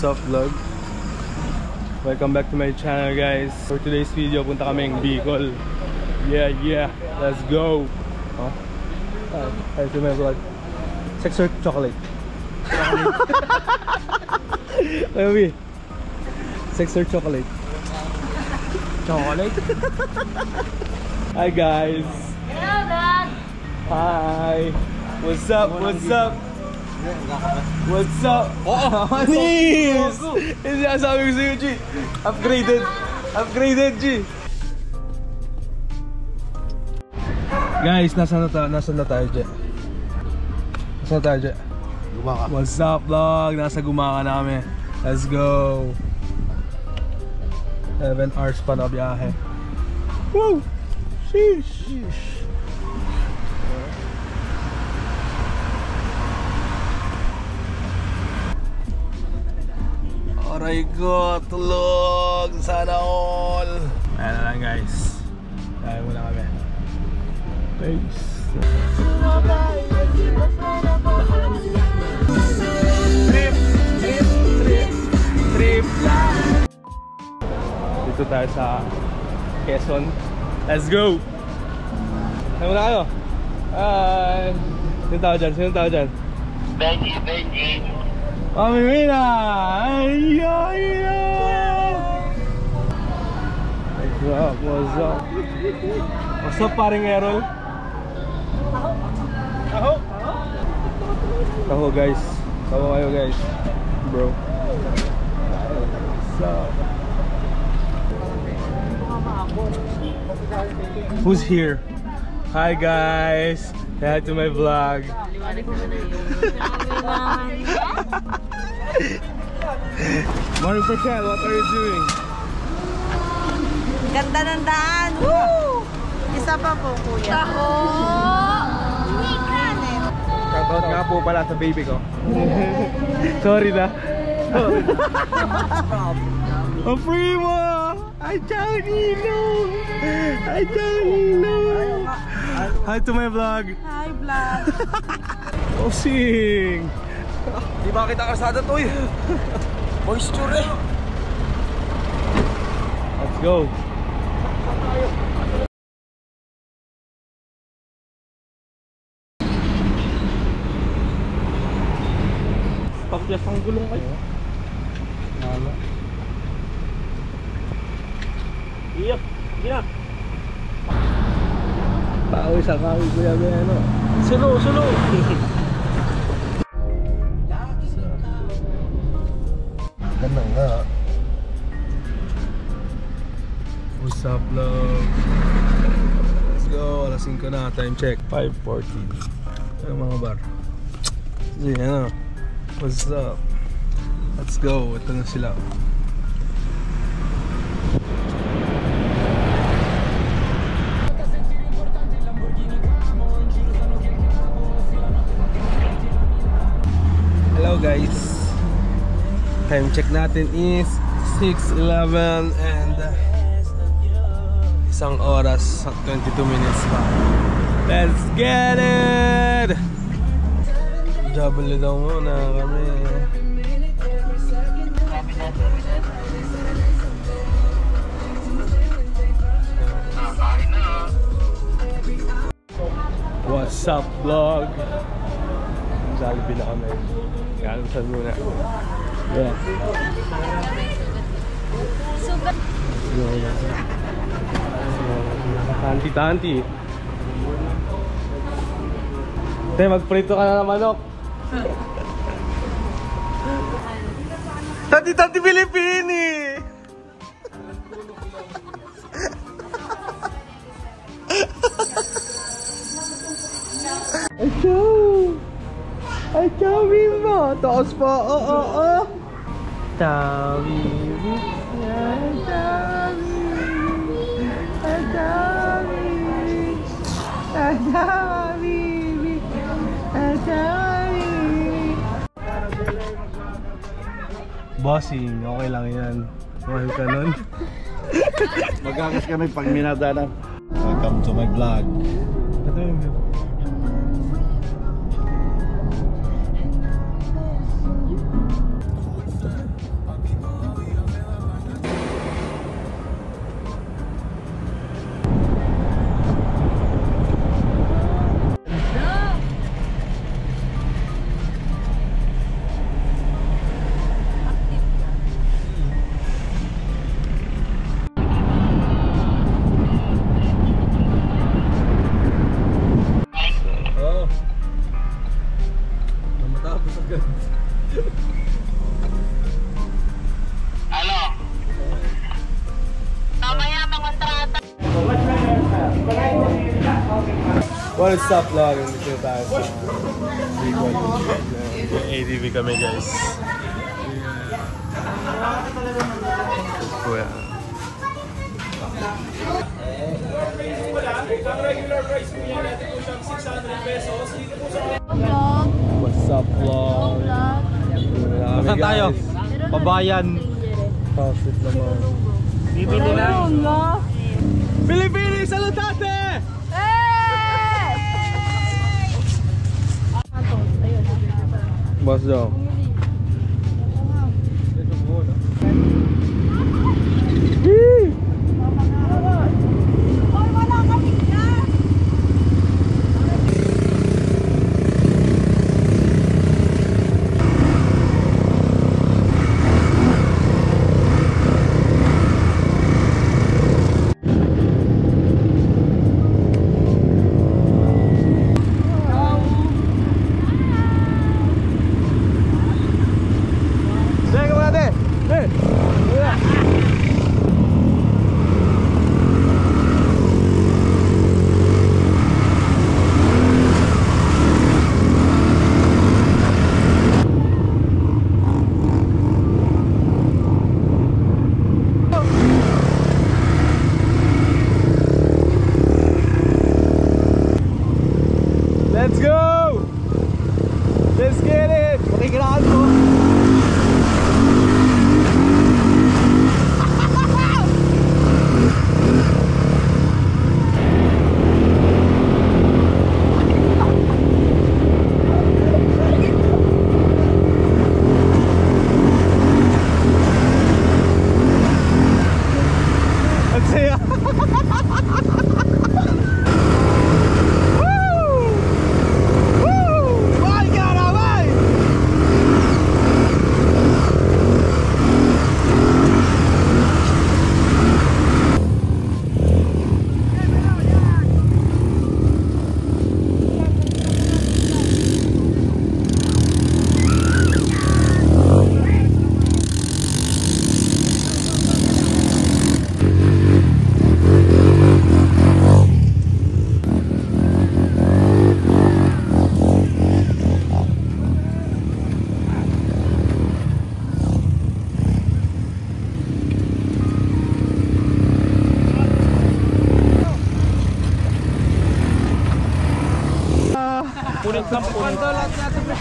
What's up vlog? Welcome back to my channel guys. For today's video, punta kaming Bicol. Yeah, let's go. Hi to my vlog. Sex or chocolate? Baby, sex or chocolate? Chocolate? Hi guys. Hello Dad. Hi. What's up? What's up? What's up? Oh, Anis! Hindi sabi ko sa'yo, G. Upgraded, G. Guys, nasaan na tayo, G? Nasaan na tayo, G? Gumaka. What's up, vlog? Nasa Gumaka namin. Let's go. 7 hours pa na biyahe. Woo! Sheesh! Aray ko, tulog! Sana all! Ayan na lang guys. Kaya muna kami. Peace! Trip! Dito tayo sa Quezon. Let's go! Saan muna kayo? Sino tao dyan? Benji. Mami Mina! What's up, paring Errol? Taho guys. Taho kayo guys. Bro. What's up? Who's here? Hi guys. Say hi to my vlog. Morning Rochelle, what are you doing? Ganda ng daan. Woo! Isa pa po kuya. Taho! Shoutout nga po pala sa baby ko. Sorry na. Oh, primo! I don't know. Hi to my vlog. Hi vlog. Oh, sing! Di ba kita kasada to eh? Moisture eh. Let's go. Pagpiyas ang gulong kayo. Nala. Iyap, iyap. Pawis ang kawin kuya Beno. Sulo. Ganun nga. What's up, love? Let's go. Alas 5 na. Time check. 5:40. Ano mga bar? Sige, ano? What's up? Let's go. Ito na sila. Hello guys. Time check natin is 6:11 and isang oras at 22 minutes pa. Let's get it! Jabali daw muna kami. What's up vlog? Jollibee na kami. Kalusan muna. Yeah. Tanti. Te, magprito ka na ng manok. Tanti Pilipini. Ay, chawin mo. Taos pa. Oo. Chawin. Bossing, okay lang yan. Mahal ka nun. Magagas kami pag minadanan. Welcome to my vlog. Ito yung view. What is up, vlog? Dito tayo sa Bicol. ATV kami, guys. Kuya. Ang regular price po yan natin po siyang 600 pesos. Dito po sa What's up, vlog? Saan tayo? Pabayan. Profit naman. Bibili lang. Pilipinas, salutate! Boss Joe. Let's go! Let's get it! Makikiraan mo! Ang saya! Punit lang punit.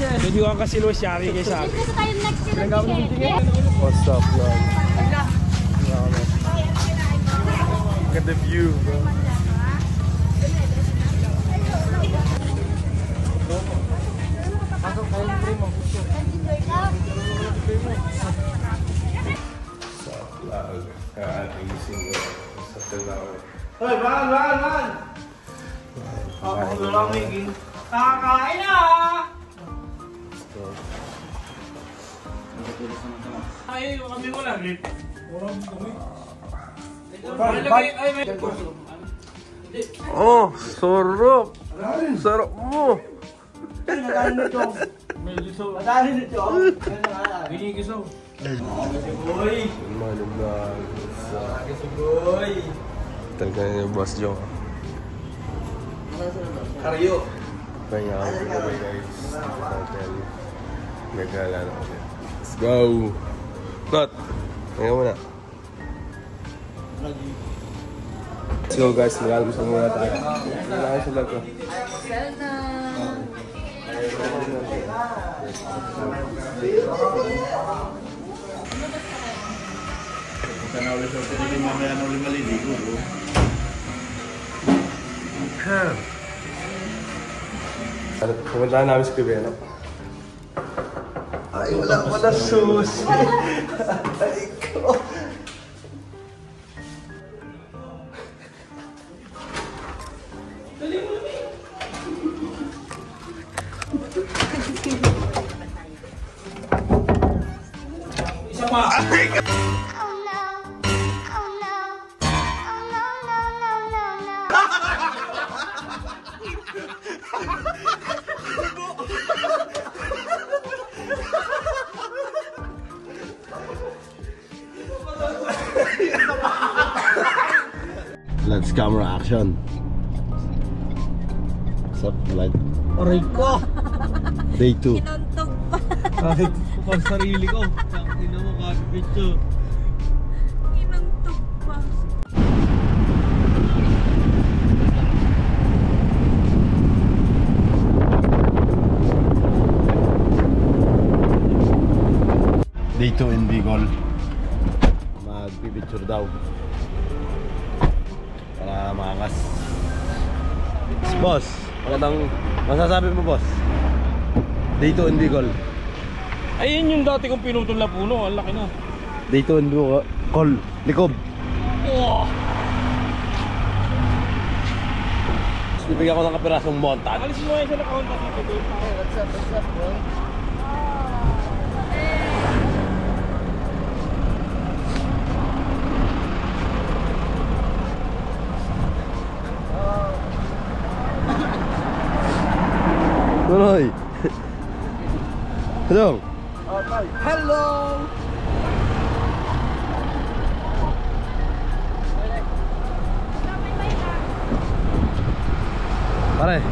Medyo ang kasilo siyari kayo sa akin. What's up, vlog? Look at the view, bro. Hoy, man! Ako lang may kakain na! Ay, kami mo lang. Orang kami. Oh, sarap! Sarap mo! Madali nito. Ginigisaw. Boy! Boy! Talaga yung boss Joe. Karyo. Kaya ako kami, guys. Sa hotel. Nagala na kami. Let's go! Not! Ngayon muna. Let's go, guys. Mag-almusal muna tayo. Kailangan sa vlog ko. Sana ulit sa sarili mamaya na ulit maliligo, bro. Pumunta namin sa Quibeno. Ay, wala susi. Ay, ko. Isa pa! Let's camera action. What's up, vlog? Aray ko! Day 2. Kinuntog pa. Kahit ko pang sarili ko. Tangina mo, kapityo. Kinuntog pa. Day 2 in Bicol. Magpipicture daw. Para maangas. Boss, magandang masasabi mo, boss? Day 2 in Bicol. Ayun yung dati kong pinutol na puno, ang laki na. Day 2 in Bicol. Likob. Oh! Bibigyan ko ng kapirasong montan. Alis mo ngayon sa nakaunta dito. What's up, bro? Tuloy. Hello. Hello! Pare.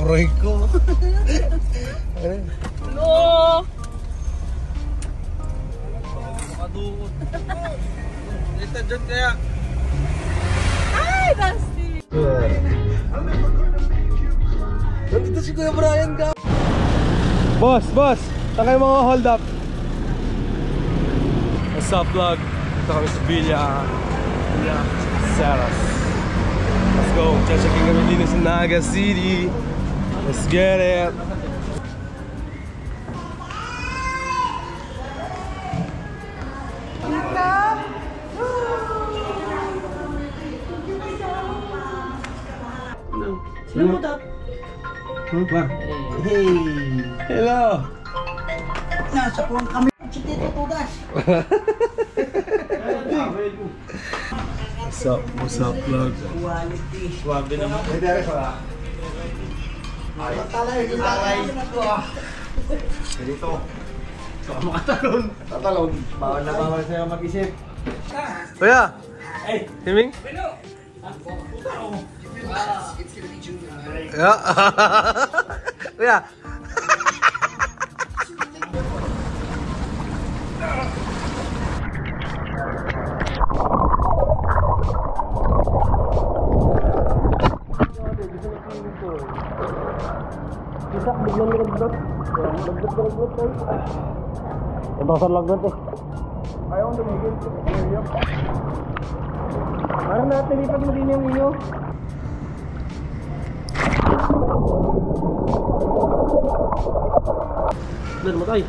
Aray ko! No! Makadukot. Ito dyan kaya. Ay, Dusty! Nandito si Kuya Brian ka. Boss! Saan kayo mga hold up? What's up, vlog? Ito kami sa Villa Saras. Let's go! Checking kami dito sa Naga City. Let's get it! Sino mo daw? Hey! Hello! Nasa puwang kami. Chitito tugas. What's up, vlog? Swabe naman. Dito. Tatalon. Bawal na bawal sa'yo mag-isip. Kuya! Himing? Yeah. Kuya! Itosan lang doon eh. Ayaw kong tumigil. Parang natin ipag mo din yung inyo. Doon matay.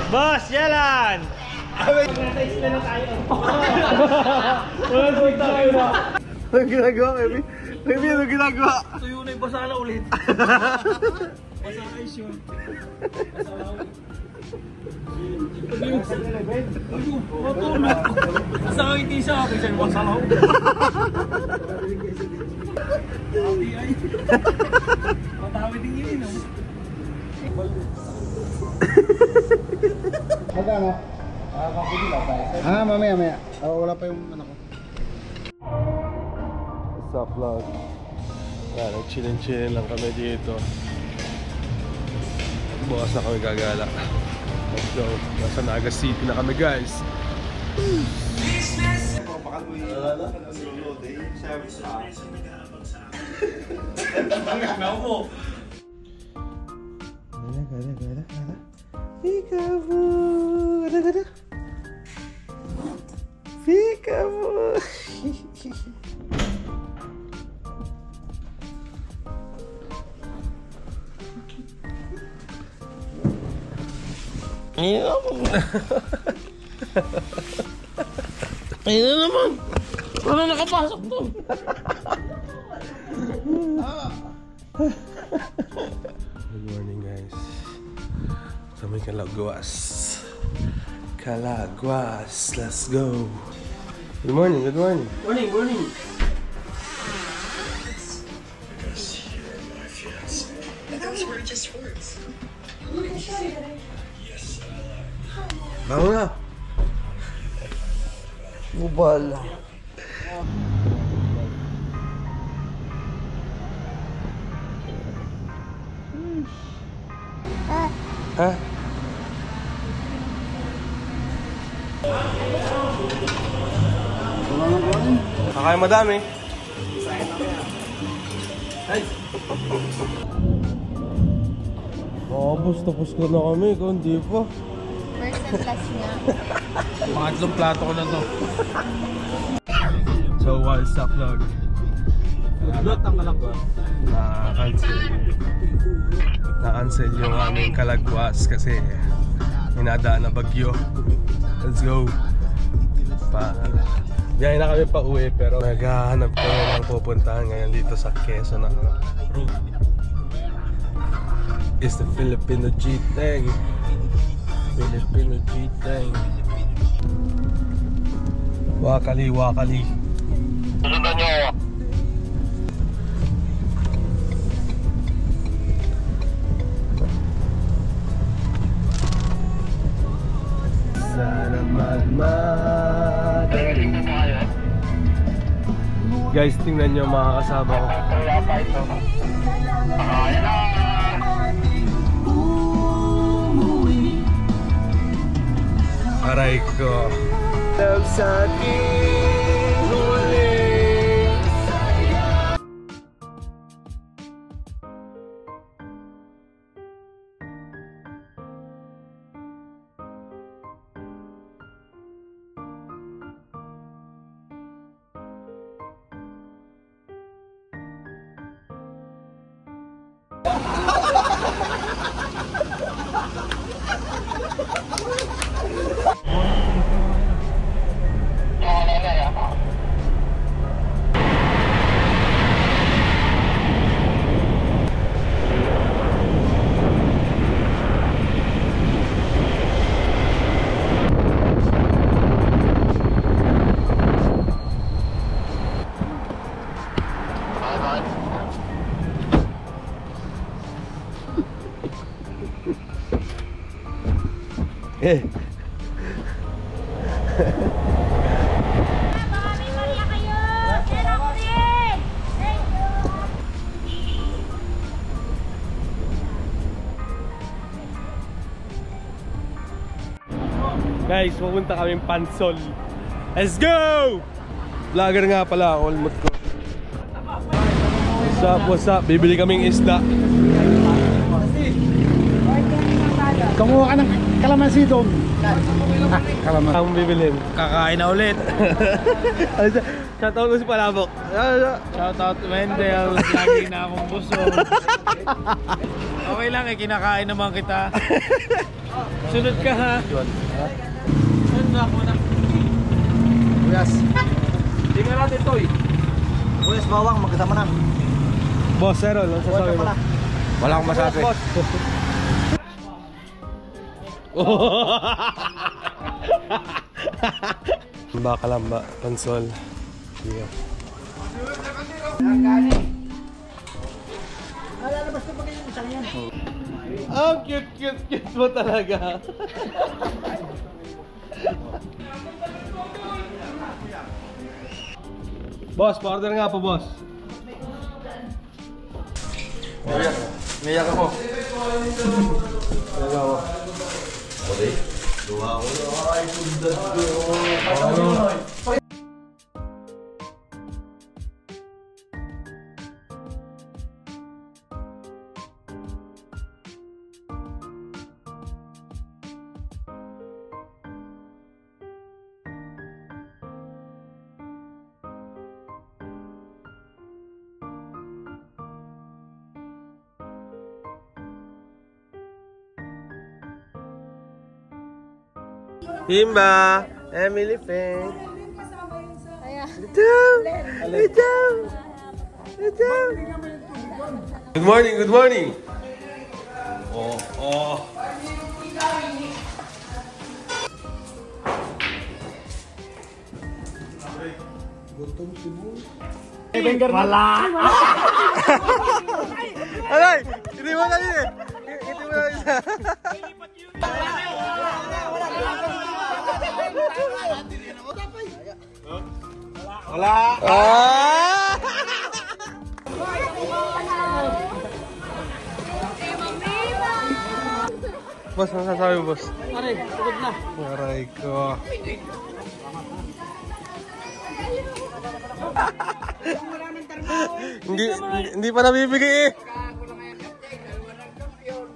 Boss, Yalan! Anong ginagawa, Kevin? Kevin, anong ginagawa? Tuyo na yung basala ulit. Basala ice yun. Matulog. Sa akin hindi sa akin, siya yung basala. ay. Matawid din yun, no? Magkano? Mamaya. Wala pa yung ano ko. What's up, vlog? Yan, nag-chillin lang kami dito. Bukas na kami gagala. Let's go. Nasa Naga City na kami, guys. Ayun na naman! Wala nakapasok to! Good morning, guys. Sa may Calaguas. Calaguas, let's go. Good morning, good morning. Morning, morning! Bango na. Bubal. Ha? Kakain madami. Tapos ko na kami, kung di pa. First and last nga. Pangatlong plato ko na to. So, what's up, vlog? Lot ang Calaguas. Na-cancel yung aming Calaguas kasi hinadaan na bagyo. Let's go. Biyahe na kami pa uwi pero naghahanap kami ng pupuntahan ngayon dito sa Quezon na route. It's the Filipino G-Tang. Filipino G-Tang. Wakali. Sundan nyo ako. Sana magmadali. Guys, tingnan nyo mga kasama ko. Aray ko. Love sa ating huling saya. Guys, pupunta kaming Pansol. Let's go! Vlogger nga pala ako, almot ko. What's up? Bibili kaming isda. Kumuha ka ng kalamansi doon. Kalamansi. Ang bibilin. Kakain na ulit. Shoutout mo si Palabok. Shoutout to Wendell. Lagi na akong busog. Okay lang, kinakain naman kita. Sunod ka ha. Sunod na ako na. Buyas. Tingnan natin ito eh. Buyas bawang, magkasama na. Boss, Errol, ano sasabi mo? Wala akong masabi. Lamba, Pansol. Yeah. Ang cute mo talaga. Boss, pa-order nga po, boss. Ngayak ako. Ngayak ako. Okay. Duha ako. Ay, sundan ko. Himba, Emily Feng. Good morning, good morning. Oh. Wala. Alay, hindi mo na yun. Hindi mo na isa. Wala. Boss, ano sasabi mo, boss? Aray, pagod na. Aray ko. hindi pa nabibigay eh.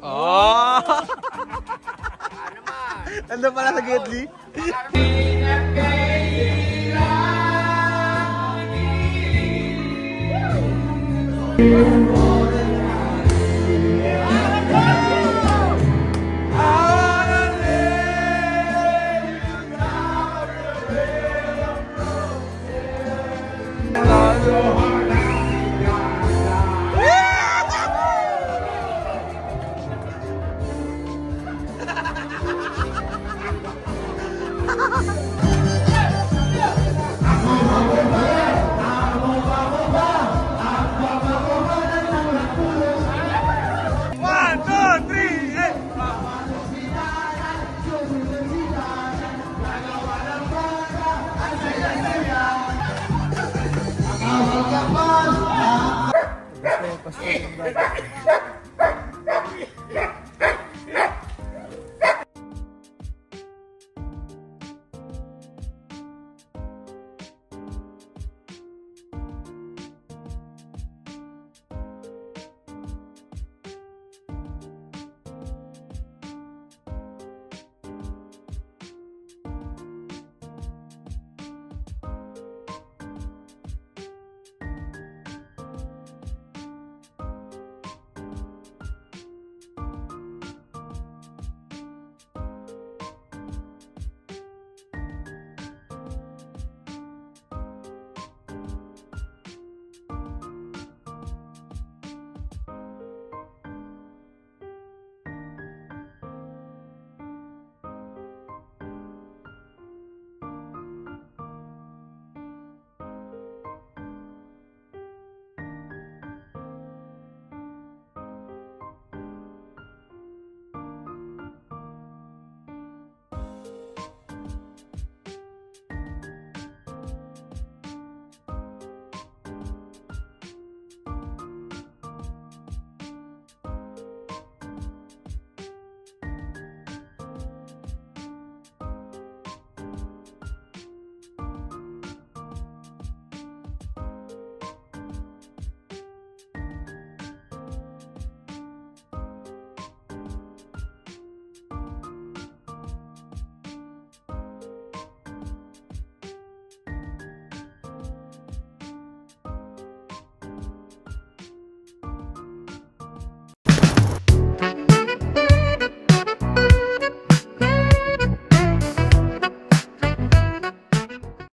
Oh! Ano pala sa Gedli? Pastor yung